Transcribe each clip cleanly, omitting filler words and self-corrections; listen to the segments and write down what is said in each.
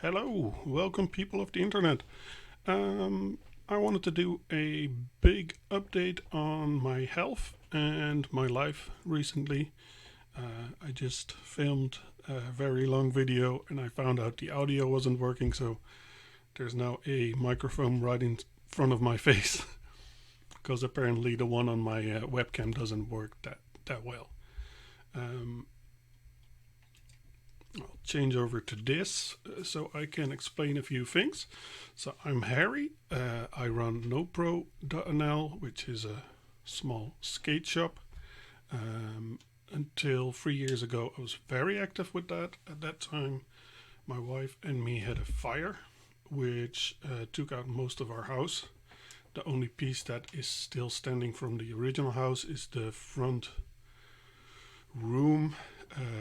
Hello, welcome people of the internet. I wanted to do a big update on my health and my life recently. I just filmed a very long video and I found out the audio wasn't working, so there's now a microphone right in front of my face because apparently the one on my webcam doesn't work that well. Um, I'll change over to this so I can explain a few things. So I'm Harry. I run NoPro.nl, which is a small skate shop. Until 3 years ago, I was very active with that. At that time, my wife and me had a fire, which took out most of our house. The only piece that is still standing from the original house is the front room,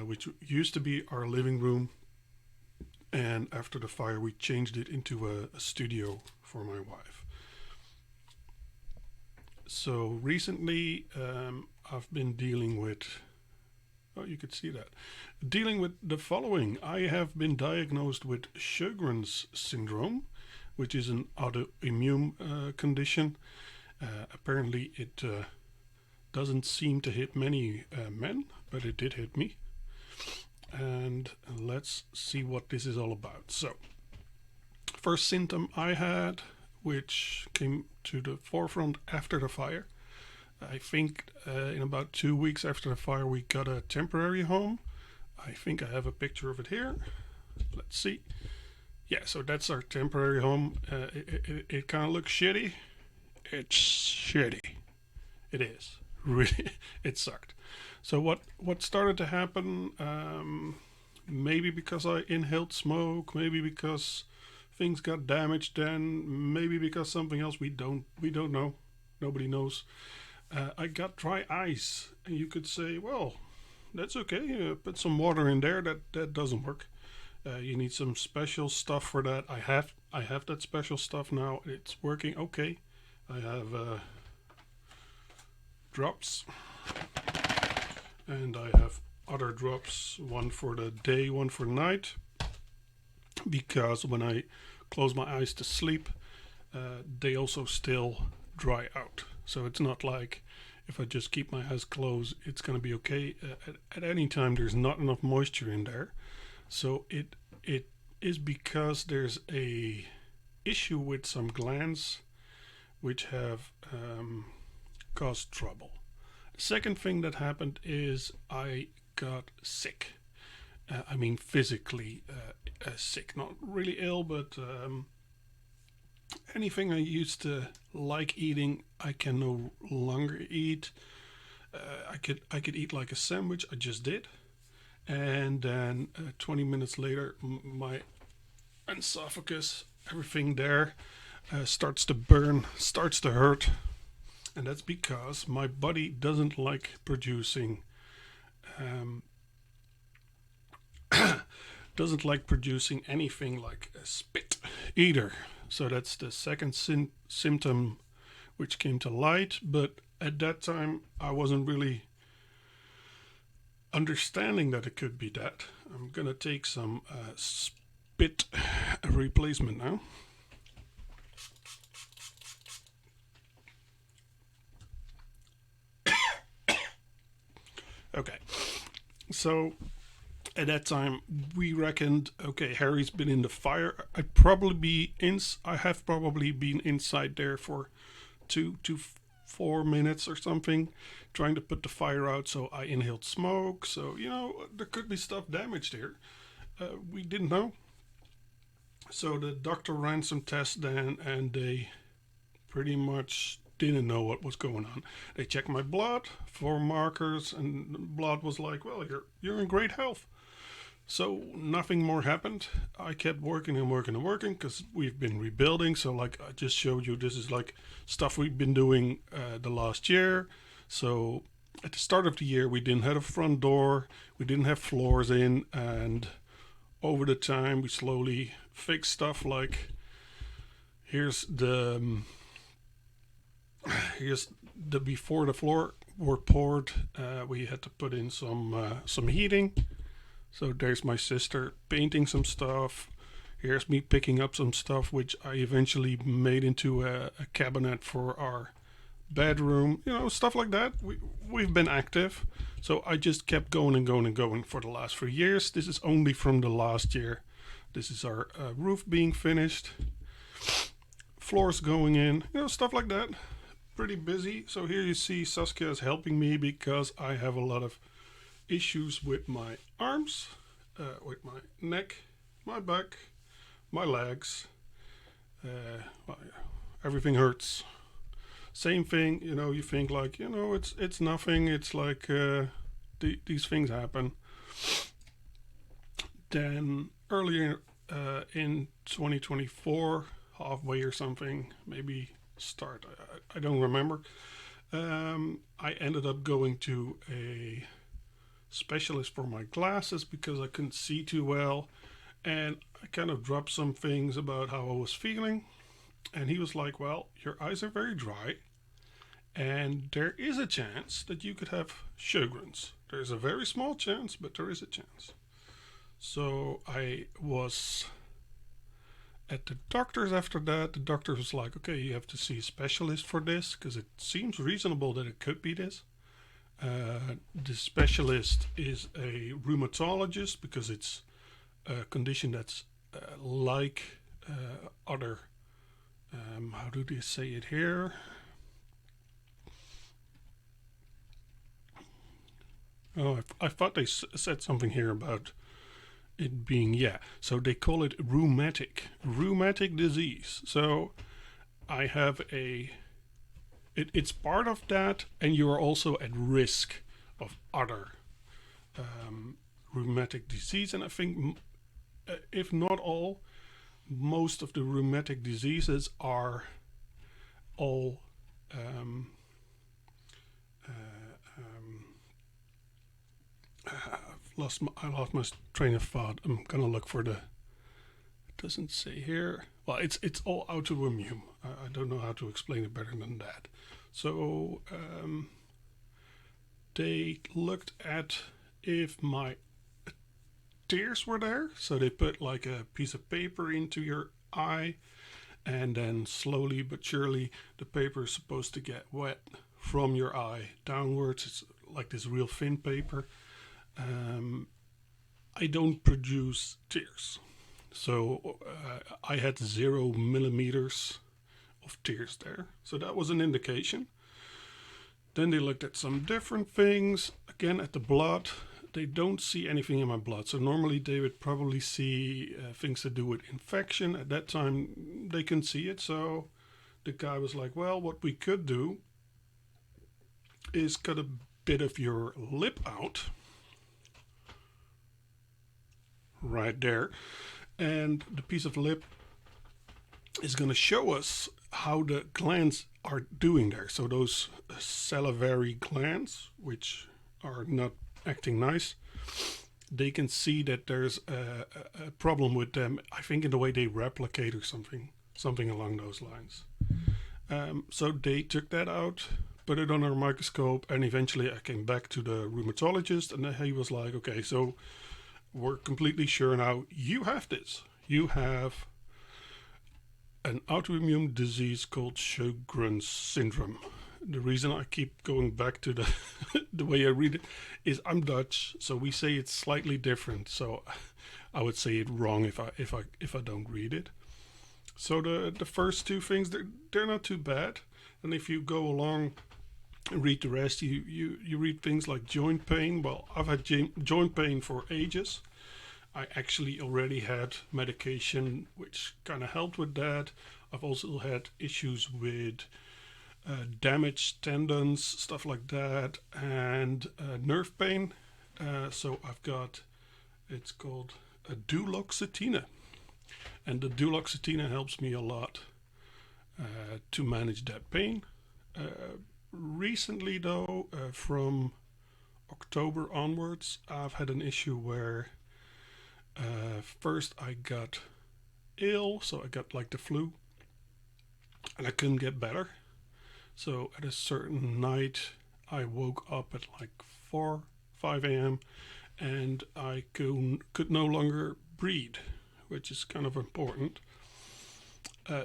which used to be our living room, and after the fire we changed it into a studio for my wife. So recently I've been dealing with, oh, you could see that, dealing with the following. I have been diagnosed with Sjogren's syndrome, which is an autoimmune condition. Apparently it doesn't seem to hit many men, but it did hit me. And let's see what this is all about. So, first symptom I had, which came to the forefront after the fire. I think in about 2 weeks after the fire, we got a temporary home. I think I have a picture of it here. Let's see. Yeah, so that's our temporary home. It kind of looks shitty. It's shitty. It is. Really, it sucked. So what started to happen? Maybe because I inhaled smoke. Maybe because things got damaged. Then maybe because something else we don't know. Nobody knows. I got dry eyes, and you could say, well, that's okay. Put some water in there. That doesn't work. You need some special stuff for that. I have that special stuff now. It's working okay. I have drops, and I have other drops, one for the day, one for night, because when I close my eyes to sleep, they also still dry out. So it's not like if I just keep my eyes closed it's gonna be okay. At any time there's not enough moisture in there, so it is because there's a issue with some glands which have caused trouble. The second thing that happened is I got sick. I mean physically sick, not really ill, but anything I used to like eating, I can no longer eat. I could eat like a sandwich. I just did, and then 20 minutes later, my esophagus, everything there, starts to burn, starts to hurt, and that's because my body doesn't like producing um, doesn't like producing anything like a spit either. So that's the second symptom which came to light, but at that time I wasn't really understanding that it could be that. I'm gonna take some spit replacement now. Okay, so at that time we reckoned, okay, Harry's been in the fire. I have probably been inside there for 2 to 4 minutes or something, trying to put the fire out. So I inhaled smoke, so there could be stuff damaged here. We didn't know. So the doctor ran some tests then, and they pretty much didn't know what was going on. They checked my blood for markers, and the blood was like, well, you're in great health. So nothing more happened. I kept working and working and working because we've been rebuilding. So like I just showed you, this is like stuff we've been doing the last year. So at the start of the year, we didn't have a front door, we didn't have floors in, and over the time we slowly fixed stuff. Like here's the before the floor were poured, we had to put in some heating. So there's my sister painting some stuff. Here's me picking up some stuff which I eventually made into a cabinet for our bedroom. You know, stuff like that. We've been active. So I just kept going and going and going for the last 3 years. This is only from the last year. This is our roof being finished. Floors going in. You know, stuff like that. Pretty busy. So here you see Saskia is helping me because I have a lot of issues with my arms, with my neck, my back, my legs. Well, everything hurts. Same thing, you know. You think like, you know, it's nothing. It's like these things happen. Then earlier in 2024, halfway or something, maybe start. I don't remember. I ended up going to a specialist for my glasses because I couldn't see too well, and I kind of dropped some things about how I was feeling, and he was like, well, your eyes are very dry and there is a chance that you could have Sjogren's. There's a very small chance, but there is a chance. So I was at the doctor's after that. The doctor was like, okay, you have to see a specialist for this because it seems reasonable that it could be this. The specialist is a rheumatologist because it's a condition that's like other, how do they say it here? Oh, I thought they said something here about it being, yeah. So they call it rheumatic disease. So I have it's part of that, and you are also at risk of other rheumatic disease. And I think, if not all, most of the rheumatic diseases are all I lost my train of thought. I'm gonna look for the. It doesn't say here. Well, it's all autoimmune. I don't know how to explain it better than that. So they looked at if my tears were there. So they put like a piece of paper into your eye, and then slowly but surely the paper is supposed to get wet from your eye downwards. It's like this real thin paper. I don't produce tears, so I had 0 millimeters of tears there, so that was an indication. Then they looked at some different things, again at the blood. They don't see anything in my blood, so normally they would probably see things to do with infection. At that time they can see it, so the guy was like, well, what we could do is cut a bit of your lip out right there, and the piece of lip is going to show us how the glands are doing there. So those salivary glands, which are not acting nice, they can see that there's a problem with them. I think in the way they replicate or something along those lines. So they took that out, put it on our microscope, and eventually I came back to the rheumatologist, and he was like, okay, so we're completely sure now you have this. You have an autoimmune disease called Sjogren's syndrome. The reason I keep going back to the way I read it is I'm Dutch, so we say it's slightly different. So I would say it wrong if I don't read it. So the first two things, they're not too bad, and if you go along and read the rest, you read things like joint pain. Well, I've had joint pain for ages. I actually already had medication which kind of helped with that. I've also had issues with damaged tendons, stuff like that, and nerve pain. So I've got, it's called a duloxetina, and the duloxetina helps me a lot to manage that pain. Recently though, from October onwards, I've had an issue where first I got ill, so I got like the flu, and I couldn't get better. So at a certain night I woke up at like 5 a.m. and I could no longer breathe, which is kind of important.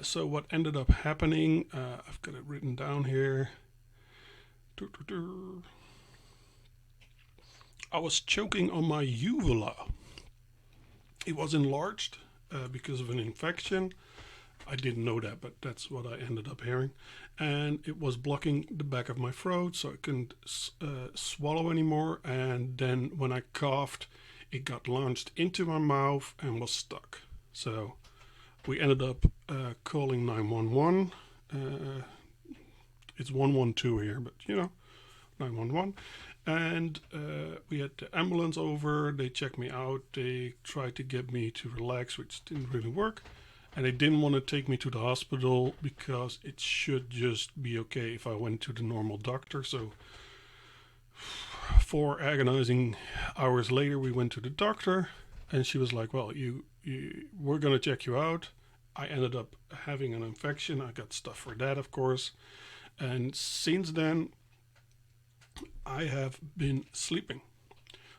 So what ended up happening, I've got it written down here. I was choking on my uvula. It was enlarged because of an infection. I didn't know that, but that's what I ended up hearing. And it was blocking the back of my throat, so I couldn't swallow anymore. And then when I coughed, it got launched into my mouth and was stuck. So we ended up calling 911. It's 112 here, but 911. And we had the ambulance over. They checked me out. They tried to get me to relax, which didn't really work. And they didn't want to take me to the hospital because it should just be okay if I went to the normal doctor. So 4 agonizing hours later, we went to the doctor, and she was like, well, we're going to check you out. I ended up having an infection. I got stuff for that, of course. And since then, I have been sleeping.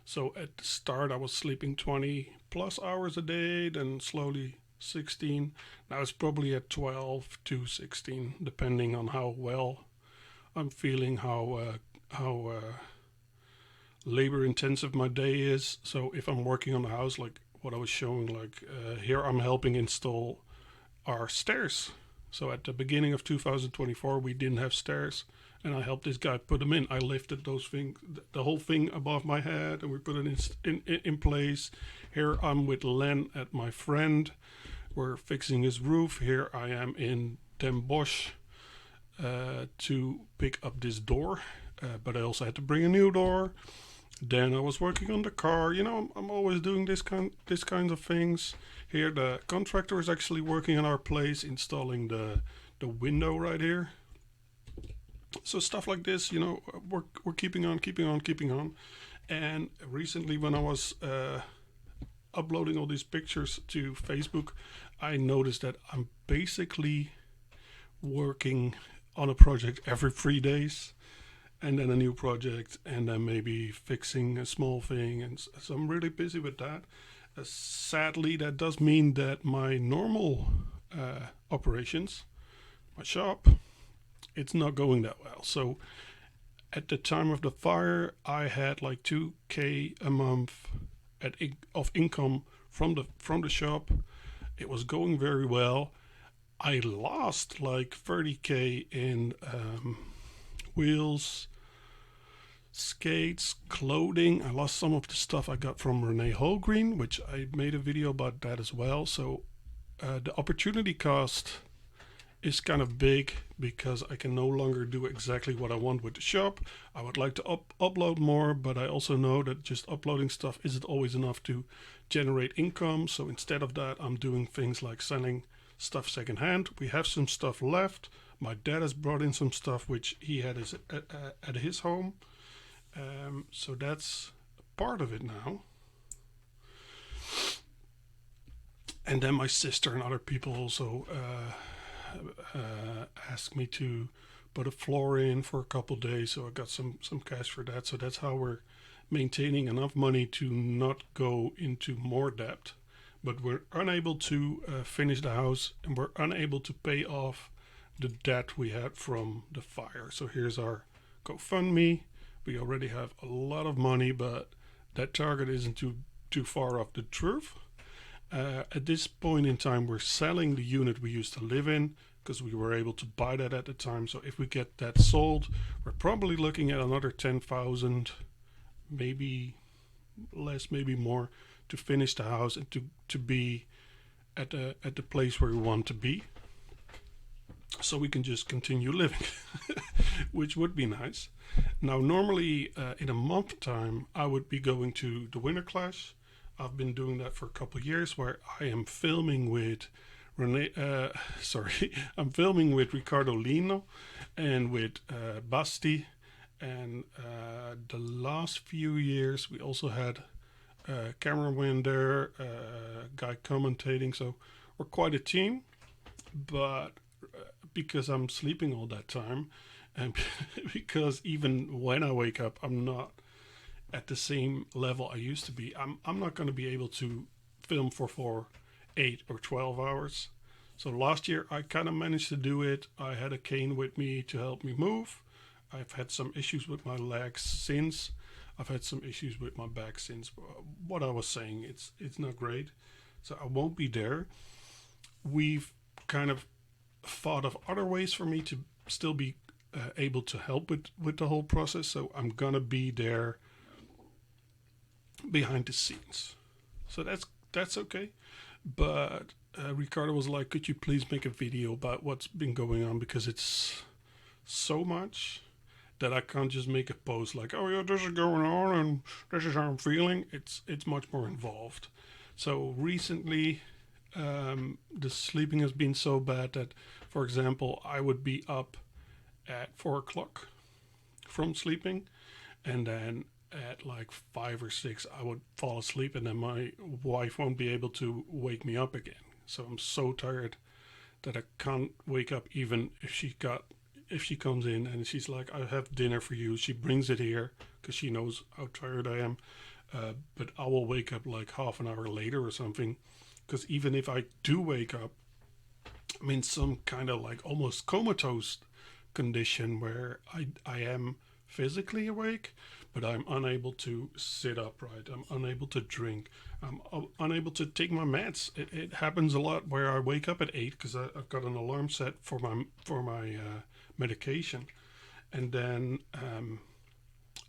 So at the start, I was sleeping 20 plus hours a day, then slowly 16. Now it's probably at 12 to 16, depending on how well I'm feeling, how labor intensive my day is. So if I'm working on the house, like what I was showing, like here I'm helping install our stairs. So at the beginning of 2024, we didn't have stairs, and I helped this guy put them in. I lifted those things, the whole thing above my head, and we put it in place. Here I'm with Len at my friend. We're fixing his roof. Here I am in Den Bosch to pick up this door, but I also had to bring a new door. Then I was working on the car. I'm always doing this kinds of things. Here the contractor is actually working on our place, installing the window right here. So stuff like this, we're keeping on. And recently, when I was uploading all these pictures to Facebook, I noticed that I'm basically working on a project every 3 days, and then a new project, and then maybe fixing a small thing. And so I'm really busy with that. Sadly, that does mean that my normal operations, my shop, it's not going that well. So at the time of the fire, I had like 2K a month of income from the shop. It was going very well. I lost like 30K in wheels, skates, clothing. I lost some of the stuff I got from Renee Holgreen, which I made a video about that as well. So the opportunity cost is kind of big because I can no longer do exactly what I want with the shop. I would like to upload more, but I also know that just uploading stuff isn't always enough to generate income. So instead of that, I'm doing things like selling stuff secondhand. We have some stuff left. My dad has brought in some stuff which he had at his home. So that's part of it now. And then my sister and other people also asked me to put a floor in for a couple days, so I got some cash for that. So that's how we're maintaining enough money to not go into more debt. But we're unable to finish the house, and we're unable to pay off the debt we had from the fire. So here's our Gofundme. We already have a lot of money, but that target isn't too far off the truth. At this point in time, we're selling the unit we used to live in because we were able to buy that at the time. So if we get that sold, we're probably looking at another 10,000, maybe less, maybe more, to finish the house and to be at the place where we want to be. So we can just continue living, which would be nice. Now, normally in a month time, I would be going to the Winter Clash. I've been doing that for a couple of years, where I am filming with I'm filming with Ricardo Lino and with Basti. And the last few years, we also had a cameraman there, guy commentating. So we're quite a team, but because I'm sleeping all that time, and because even when I wake up, I'm not at the same level I used to be, I'm not going to be able to film for 8 or 12 hours. So last year I kind of managed to do it. I had a cane with me to help me move. I've had some issues with my legs since. I've had some issues with my back since. What I was saying, it's not great. So I won't be there. We've kind of thought of other ways for me to still be able to help with the whole process. So I'm gonna be there behind the scenes. So that's okay. But Ricardo was like, could you please make a video about what's been going on, because it's so much that I can't just make a post like, oh yeah, this is going on and this is how I'm feeling. It's much more involved. So recently, the sleeping has been so bad that, for example, I would be up at 4 o'clock from sleeping, and then at like 5 or 6 I would fall asleep, and then my wife won't be able to wake me up again. So I'm so tired that I can't wake up, even if she comes in and she's like, I have dinner for you. She brings it here because she knows how tired I am. But I will wake up like half an hour later or something, because even if I do wake up, I'm in some kind of like almost comatose condition where I am physically awake, but I'm unable to sit upright. I'm unable to drink. I'm unable to take my meds. It happens a lot where I wake up at 8 because I've got an alarm set for my medication, and then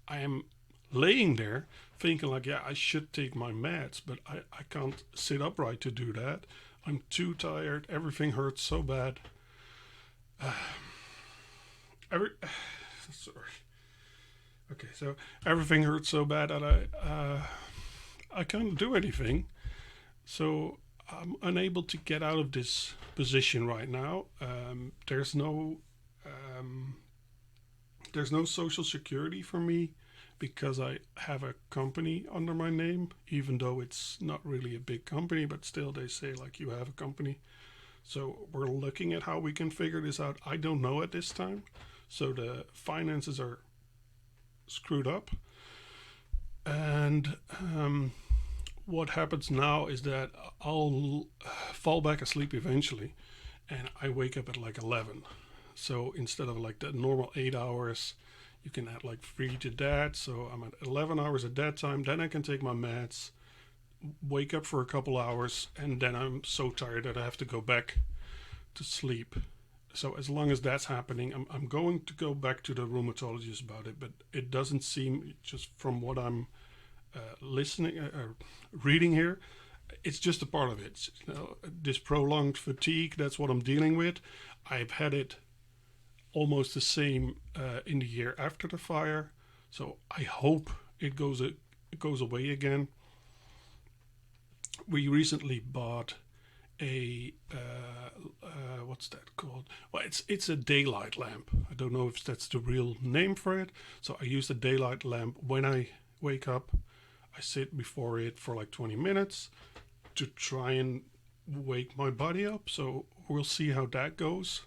I am laying there thinking like, yeah, I should take my meds, but I can't sit upright to do that. I'm too tired. Everything hurts so bad. Sorry. Okay, so everything hurts so bad that I can't do anything. So I'm unable to get out of this position right now. There's no social security for me because I have a company under my name, even though it's not really a big company, but still they say like you have a company. So we're looking at how we can figure this out. I don't know at this time. So the finances are screwed up. And what happens now is that I'll fall back asleep eventually, and I wake up at like 11. So instead of like the normal 8 hours, you can add like 3 to that. So I'm at 11 hours at that time. Then I can take my meds, wake up for a couple hours, and then I'm so tired that I have to go back to sleep. So as long as that's happening, I'm going to go back to the rheumatologist about it. But it doesn't seem, just from what I'm reading here, it's just a part of it. You know, this prolonged fatigue, that's what I'm dealing with. I've had it almost the same in the year after the fire. So I hope it goes away again. We recently bought a what's that called? Well, it's a daylight lamp. I don't know if that's the real name for it. So I use the daylight lamp when I wake up. I sit before it for like 20 minutes to try and wake my body up. So we'll see how that goes.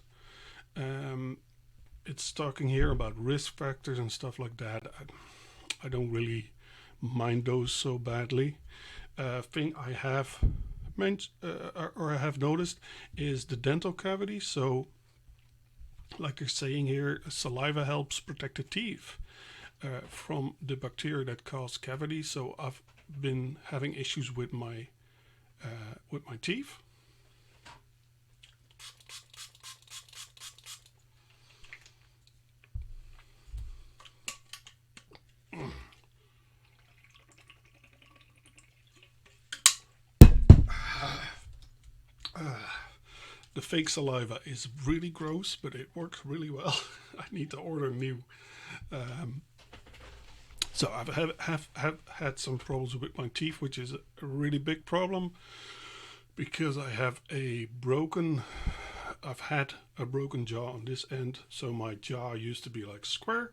It's talking here about risk factors and stuff like that. I don't really mind those so badly. Thing I have or I have noticed is the dental cavity. So, like they're saying here, saliva helps protect the teeth from the bacteria that cause cavities. So I've been having issues with my teeth. The fake saliva is really gross, but it works really well. I need to order new. So I've have had some problems with my teeth, which is a really big problem because I've had a broken jaw on this end. So my jaw used to be like square,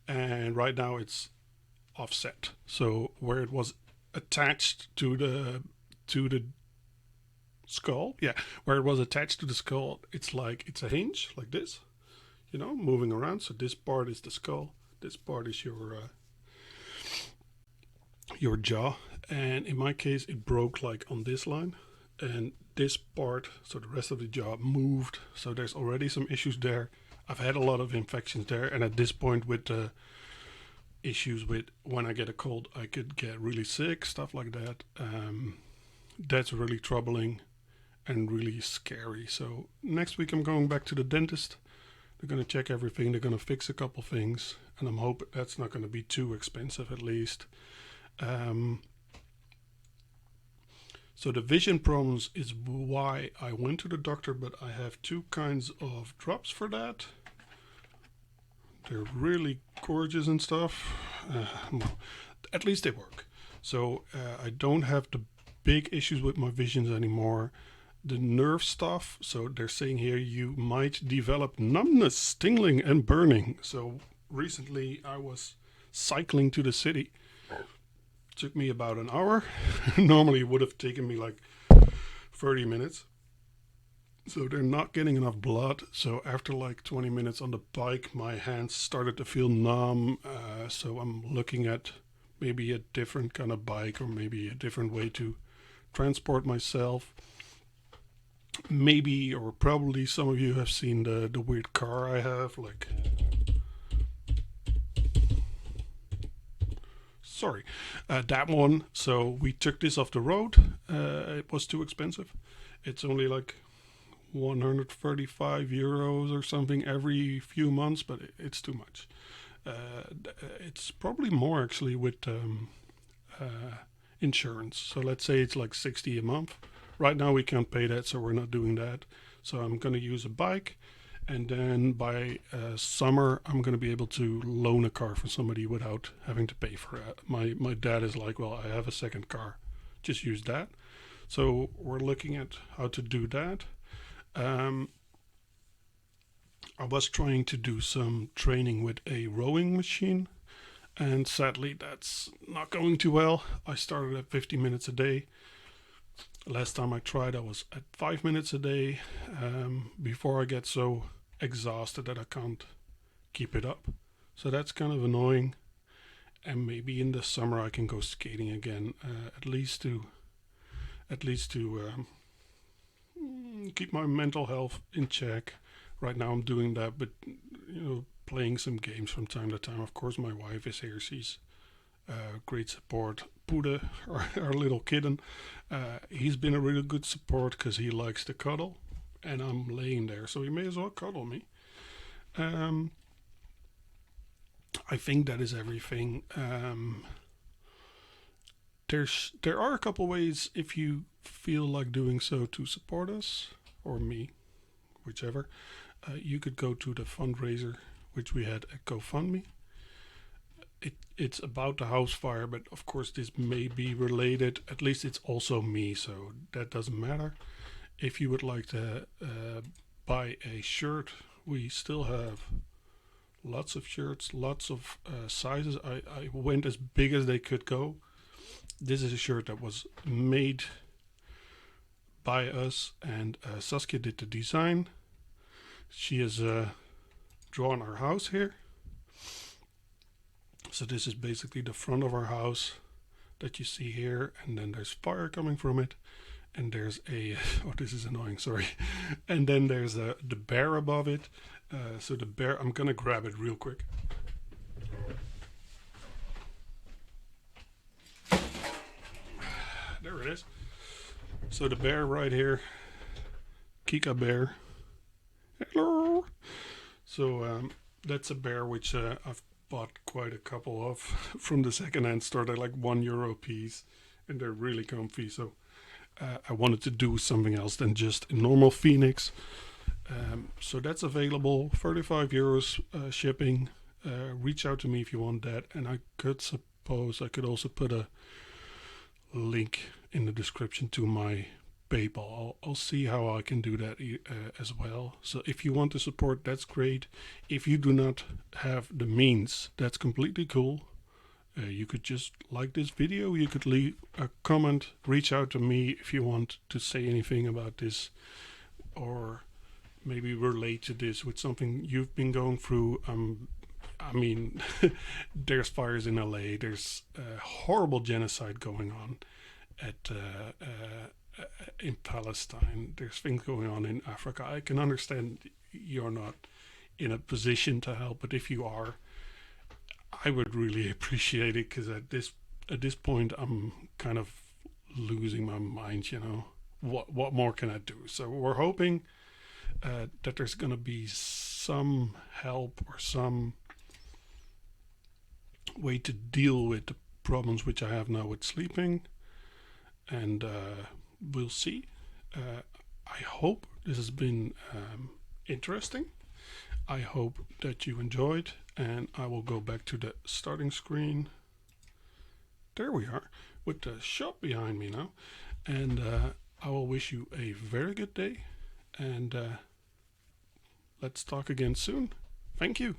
and right now it's offset. So where it was attached to the skull, where it was attached to the skull, it's a hinge like this, moving around. So this part is the skull, this part is your jaw, and in my case it broke like on this line, and this part, so the rest of the jaw, moved. So there's already some issues there. I've had a lot of infections there, and at this point with the issues with when I get a cold, I could get really sick, stuff like that. That's really troubling and really scary. So next week I'm going back to the dentist. They're going to check everything. They're going to fix a couple things, and I'm hoping that's not going to be too expensive at least. So the vision problems is why I went to the doctor, but I have two kinds of drops for that. They're really gorgeous and stuff. Well, at least they work. So I don't have the big issues with my visions anymore. The nerve stuff, so they're saying here you might develop numbness, tingling and burning. So recently I was cycling to the city. Took me about an hour. Normally it would have taken me like 30 minutes. So they're not getting enough blood. So after like 20 minutes on the bike, my hands started to feel numb. So I'm looking at maybe a different kind of bike, or maybe a different way to transport myself. Maybe, or probably some of you have seen the weird car I have, like... Sorry, that one. So we took this off the road. It was too expensive. It's only like 135 euros or something every few months, but it's too much. It's probably more actually with insurance. So let's say it's like 60 a month. Right now we can't pay that, so we're not doing that. So I'm going to use a bike. And then by summer, I'm going to be able to loan a car for somebody without having to pay for it. My dad is like, well, I have a second car. Just use that. So we're looking at how to do that. I was trying to do some training with a rowing machine. And sadly, that's not going too well. I started at 50 minutes a day. Last time I tried, I was at 5 minutes a day before I get so exhausted that I can't keep it up. So that's kind of annoying. And maybe in the summer I can go skating again, at least to keep my mental health in check. Right now I'm doing that, but playing some games from time to time. Of course, my wife is here. She's great support. Pude, our little kitten, he's been a really good support because he likes to cuddle, and I'm laying there, so he may as well cuddle me. I think that is everything. There are a couple ways if you feel like doing so to support us, or me, whichever. You could go to the fundraiser which we had at Gofundme. It's about the house fire, but of course this may be related. At least it's also me, so that doesn't matter. If you would like to buy a shirt, we still have lots of shirts, lots of sizes. I went as big as they could go. This is a shirt that was made by us, and Saskia did the design. She has drawn our house here. So this is basically the front of our house that you see here, and then there's fire coming from it, and there's a oh, this is annoying, sorry. And then there's the bear above it. So the bear, I'm gonna grab it real quick. There it is. So the bear right here, Kika bear. Hello. So that's a bear which I've bought quite a couple of from the second-hand store. They're like €1 a piece, and they're really comfy. So I wanted to do something else than just a normal Phoenix. So that's available, 35 euros shipping. Reach out to me if you want that, and I suppose I could also put a link in the description to my PayPal. I'll see how I can do that as well. So if you want to support, that's great. If you do not have the means, that's completely cool. You could just like this video, you could leave a comment, reach out to me if you want to say anything about this, or maybe relate to this with something you've been going through. I mean, there's fires in LA, there's horrible genocide going on, at in Palestine. There's things going on in Africa. I can understand you're not in a position to help, but if you are, I would really appreciate it, because at this point I'm kind of losing my mind. You know, what more can I do? So we're hoping that there's going to be some help or some way to deal with the problems which I have now with sleeping, and we'll see. I hope this has been interesting. I hope that you enjoyed, and I will go back to the starting screen. There we are, with the shop behind me now, and I will wish you a very good day, and let's talk again soon. Thank you.